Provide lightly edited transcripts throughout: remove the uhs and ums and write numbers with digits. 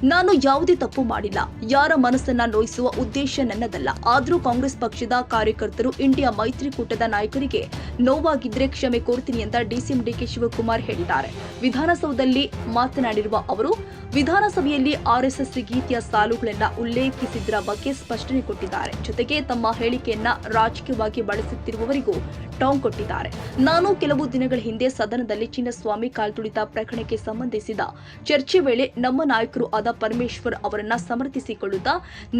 ನಾನು ಯಾವುದೇ ತಪ್ಪು ಮಾಡಿಲ್ಲ. ಯಾರ ಮನಸ್ಸನ್ನ ನೋಯಿಸುವ ಉದ್ದೇಶ ನನ್ನದಲ್ಲ. ಆದರೂ ಕಾಂಗ್ರೆಸ್ ಪಕ್ಷದ ಕಾರ್ಯಕರ್ತರು ಇಂಡಿಯಾ ಮೈತ್ರಿಕೂಟದ ನಾಯಕರಿಗೆ ನೋವಾಗಿದ್ರೆ ಕ್ಷಮೆ ಕೋರ್ತೀನಿ ಅಂತ ಡಿಸಿಎಂ ಡಿಕೆ ಶಿವಕುಮಾರ್ ಹೇಳಿದ್ದಾರೆ. ವಿಧಾನಸೌಧದಲ್ಲಿ ಮಾತನಾಡಿರುವ ಅವರು ವಿಧಾನಸಭೆಯಲ್ಲಿ ಆರ್ಎಸ್ಎಸ್ ಗೀತೆಯ ಸಾಲುಗಳನ್ನ ಉಲ್ಲೇಖಿಸಿದ್ರ ಬಗ್ಗೆ ಸ್ಪಷ್ಟನೆ ಕೊಟ್ಟಿದ್ದಾರೆ. ಜೊತೆಗೆ ತಮ್ಮ ಹೇಳಿಕೆಯನ್ನ ರಾಜಕೀಯವಾಗಿ ಬಳಸುತ್ತಿರುವವರಿಗೂ ಟಾಂಗ್ ಕೊಟ್ಟಿದ್ದಾರೆ. ನಾನು ಕೆಲವು ದಿನಗಳ ಹಿಂದೆ ಸದನದಲ್ಲಿ ಚಿನ್ನಸ್ವಾಮಿ ಕಾಲ್ತುಳಿತ ಪ್ರಕರಣಕ್ಕೆ ಸಂಬಂಧಿಸಿದ ಚರ್ಚೆ ವೇಳೆ ನಮ್ಮ ನಾಯಕರು ಆದ ಪರಮೇಶ್ವರ್ ಅವರನ್ನ ಸಮರ್ಥಿಸಿಕೊಳ್ಳುತ್ತಾ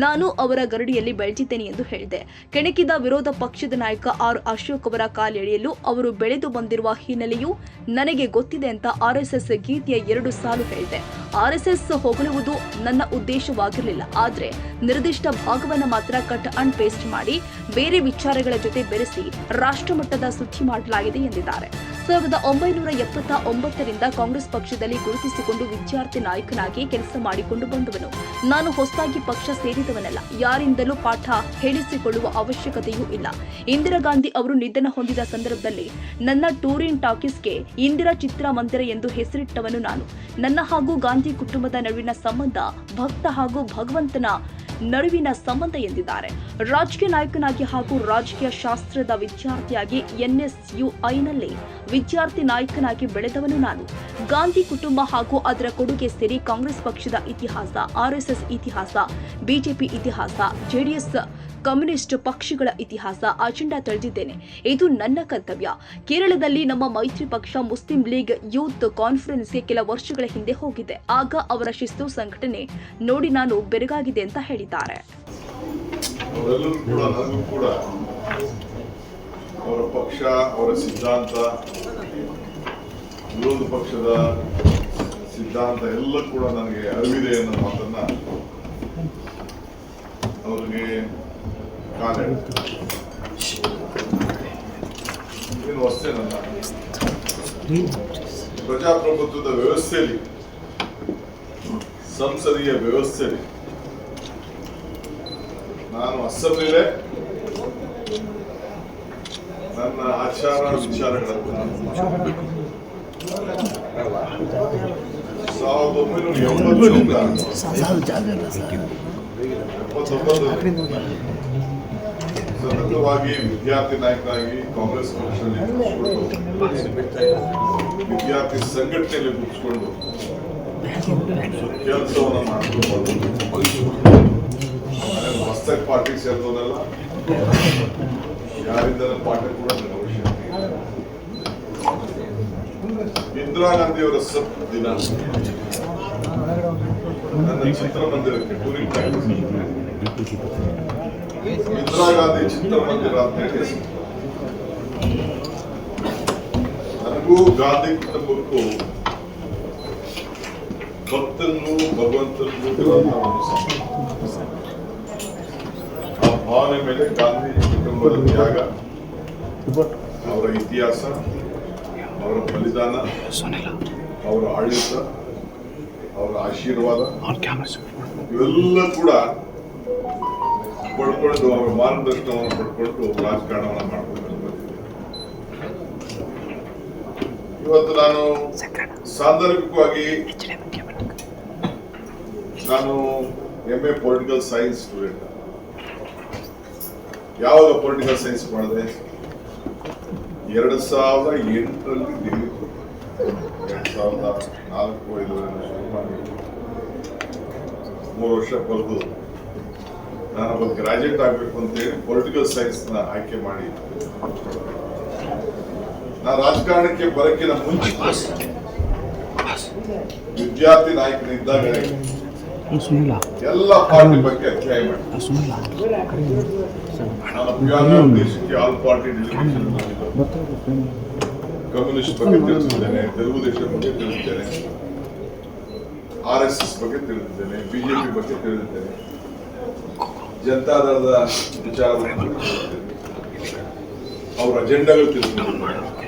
ನಾನು ಅವರ ಗರಡಿಯಲ್ಲಿ ಬೆಳೆದಿದ್ದೇನೆ ಎಂದು ಹೇಳಿದೆ. ಕೆಣಕಿದ ವಿರೋಧ ಪಕ್ಷದ ನಾಯಕ ಆರ್ ಅಶೋಕ್ ಅವರ ಕಾಲೆಳೆಯಲು ಅವರು ಬೆಳೆದು ಬಂದಿರುವ ಹಿನ್ನೆಲೆಯೂ ನನಗೆ ಗೊತ್ತಿದೆ ಅಂತ ಆರ್ಎಸ್ಎಸ್ ಗೀತೆಯ 2 ಸಾಲು ಹೇಳಿದೆ. ಆರ್ಎಸ್ಎಸ್ ಹೊಗಳುವುದು ನನ್ನ ಉದ್ದೇಶವಾಗಿರಲಿಲ್ಲ. ಆದರೆ ನಿರ್ದಿಷ್ಟ ಭಾಗವನ್ನು ಮಾತ್ರ ಕಟ್ ಅಂಡ್ ಪೇಸ್ಟ್ ಮಾಡಿ ಬೇರೆ ವಿಚಾರಗಳ ಜೊತೆ ಬೆರೆಸಿ ರಾಷ್ಟ್ರಮಟ್ಟದ ಸುದ್ದಿ ಮಾಡಲಾಗಿದೆ ಎಂದಿದ್ದಾರೆ. 1979ರಿಂದ ಕಾಂಗ್ರೆಸ್ ಪಕ್ಷದಲ್ಲಿ ಗುರುತಿಸಿಕೊಂಡು ವಿದ್ಯಾರ್ಥಿ ನಾಯಕನಾಗಿ ಕೆಲಸ ಮಾಡಿಕೊಂಡು ಬಂದವನು. ನಾನು ಹೊಸದಾಗಿ ಪಕ್ಷ ಸೇರಿದವನಲ್ಲ. ಯಾರಿಂದಲೂ ಪಾಠ ಹೇಳಿಸಿಕೊಳ್ಳುವ ಅವಶ್ಯಕತೆಯೂ ಇಲ್ಲ. ಇಂದಿರಾ ಗಾಂಧಿ ಅವರು ನಿಧನ ಹೊಂದಿದ ಸಂದರ್ಭದಲ್ಲಿ ನನ್ನ ಟೂರಿಂಗ್ ಟಾಕೀಸ್ಗೆ ಇಂದಿರಾ ಚಿತ್ರಮಂದಿರ ಎಂದು ಹೆಸರಿಟ್ಟವನು ನಾನು. ನನ್ನ ಹಾಗೂ ಗಾಂಧಿ ಕುಟುಂಬದ ನಡುವಿನ ಸಂಬಂಧ ಭಕ್ತ ಹಾಗೂ ಭಗವಂತನ ನಡುವಿನ ಸಂಬಂಧ ಎಂದಿದ್ದಾರೆ. ರಾಜಕೀಯ ನಾಯಕನಾಗಿ ಹಾಗೂ ರಾಜಕೀಯ ಶಾಸ್ತ್ರದ ವಿದ್ಯಾರ್ಥಿಯಾಗಿ NSUIನಲ್ಲಿ ವಿದ್ಯಾರ್ಥಿ ನಾಯಕನಾಗಿ ಬೆಳೆದವನು ನಾನು. ಗಾಂಧಿ ಕುಟುಂಬ ಹಾಗೂ ಅದರ ಕೊಡುಗೆ ಸೇರಿ ಕಾಂಗ್ರೆಸ್ ಪಕ್ಷದ ಇತಿಹಾಸ, RSS ಇತಿಹಾಸ, ಬಿಜೆಪಿ ಇತಿಹಾಸ, JDS ಕಮ್ಯುನಿಸ್ಟ್ ಪಕ್ಷಗಳ ಇತಿಹಾಸ, ಅಜೆಂಡಾ ತಿಳಿದಿದ್ದೇನೆ. ಇದು ನನ್ನ ಕರ್ತವ್ಯ. ಕೇರಳದಲ್ಲಿ ನಮ್ಮ ಮೈತ್ರಿ ಪಕ್ಷ ಮುಸ್ಲಿಂ ಲೀಗ್ ಯೂತ್ ಕಾನ್ಫರೆನ್ಸ್ಗೆ ಕೆಲ ವರ್ಷಗಳ ಹಿಂದೆ ಹೋಗಿದೆ. ಆಗ ಅವರ ಶಿಸ್ತು ಸಂಘಟನೆ ನೋಡಿ ನಾನು ಬೆರಗಾಗಿದೆ ಅಂತ ಹೇಳಿದ್ದಾರೆ. ಅವರ ಪಕ್ಷ, ಅವರ ಸಿದ್ಧಾಂತ, ವಿರೋಧ ಪಕ್ಷದ ಸಿದ್ಧಾಂತ ಎಲ್ಲ ಕೂಡ ನನಗೆ ಅರಿವಿದೆ ಅನ್ನೋ ಮಾತನ್ನ ಅವರಿಗೆ ಏನು ಅಷ್ಟೇ. ನನ್ನ ಪ್ರಜಾಪ್ರಭುತ್ವದ ವ್ಯವಸ್ಥೆಯಲ್ಲಿ, ಸಂಸದೀಯ ವ್ಯವಸ್ಥೆಯಲ್ಲಿ ನಾನು ಅಸೆಂಬ್ಲಿಲೇ ನನ್ನ ಆಚಾರ ವಿಚಾರಗಳನ್ನು 1979 ಸತತವಾಗಿ ವಿದ್ಯಾರ್ಥಿ ನಾಯಕನಾಗಿ ಕಾಂಗ್ರೆಸ್ ಪಕ್ಷದಲ್ಲಿ ವಿದ್ಯಾರ್ಥಿ ಸಂಘಟನೆಯಲ್ಲಿ ಮುಗಿಸ್ಕೊಂಡು ಕೆಲಸವನ್ನು ಮಾಡಿಕೊಂಡು ಹೊಸದಾಗಿ ಪಾರ್ಟಿ ಸೇರಿದವರೆಲ್ಲ ಯಾರಿಂದ ಪಾಠ ಕೂಡ ನನ್ನ ಅವಶ್ಯಕತೆ ಇದೆ. ಇಂದಿರಾ ಗಾಂಧಿ ಅವರ ದಿನ ನನ್ನ ಚಿತ್ರಮಂದಿರಕ್ಕೆ ಟೂರಿಂಗ್ ಇಂದಿರಾ ಗಾಂಧಿ ಚಿತ್ರಮಂದಿರ ಅಂತ ಹೇಳಿ ನನಗೂ ಗಾಂಧಿ ಕುಟುಂಬಕ್ಕೂ ಭಕ್ತರಿಗೂ ಭಗವಂತರಿಗೂ ಆ ಭಾವನೆ ಮೇಲೆ ಗಾಂಧಿ ಕುಟುಂಬದ ತ್ಯಾಗ, ಅವರ ಇತಿಹಾಸ, ಅವರ ಬಲಿದಾನ, ಅವರ ಆಡಳಿತ, ಅವರ ಆಶೀರ್ವಾದ ಇವೆಲ್ಲ ಕೂಡ ಪಡ್ಕೊಂಡು ಅವರ ಮಾರ್ಗದರ್ಶನವನ್ನು ಪಡ್ಕೊಂಡು ರಾಜಕಾರಣವನ್ನು ಮಾಡ್ಕೊಂಡು ಇವತ್ತು ನಾನು ಸಾಂದರ್ಭಿಕವಾಗಿ ನಾನು MA ಪೊಲಿಟಿಕಲ್ ಸೈನ್ಸ್ ಸ್ಟೂಡೆಂಟ್. ಯಾವಾಗ ಪೊಲಿಟಿಕಲ್ ಸೈನ್ಸ್ ಮಾಡಿದೆ? 2008ರಲ್ಲಿ ಡಿಗ್ರಿ, 2004-05 ಶುರು ಮಾಡಿ 3 ವರ್ಷ ಬರೆದು ನಾನೊಬ್ಬ ಗ್ರಾಜುಯೇಟ್ ಆಗಬೇಕು ಅಂತೇಳಿ ಪೊಲಿಟಿಕಲ್ ಸೈನ್ಸ್ನ ಆಯ್ಕೆ ಮಾಡಿ ನಾನು ರಾಜಕಾರಣಕ್ಕೆ ಬರೋಕ್ಕಿಂತ ಮುಂಚೆ ವಿದ್ಯಾರ್ಥಿ ನಾಯಕನಿದ್ದಾಗ ಎಲ್ಲ ಪಾರ್ಟಿ ಬಗ್ಗೆ ಅಧ್ಯಯನ ಮಾಡಿ ನಾನು ದೇಶಕ್ಕೆ ಆಲ್ ಪಾರ್ಟಿ ಡೆಲಿಗೇಷನ್ ಕಮ್ಯುನಿಸ್ಟ್ ಬಗ್ಗೆ ತಿಳಿದಿದ್ದೇನೆ, ತೆಲುಗುದೇಶಂ ಬಗ್ಗೆ ತಿಳಿದಿದ್ದೇನೆ, RSS ಬಗ್ಗೆ ತಿಳಿದಿದ್ದೇನೆ, BJP ಬಗ್ಗೆ ತಿಳಿದಿದ್ದೇನೆ, ಜನತಾದಳದ ವಿಚಾರವನ್ನು ತಿಳಿದಿದ್ದೇನೆ, ಅವರ ಅಜೆಂಡಾಗಳು ತಿಳಿದಿದ್ದೇನೆ.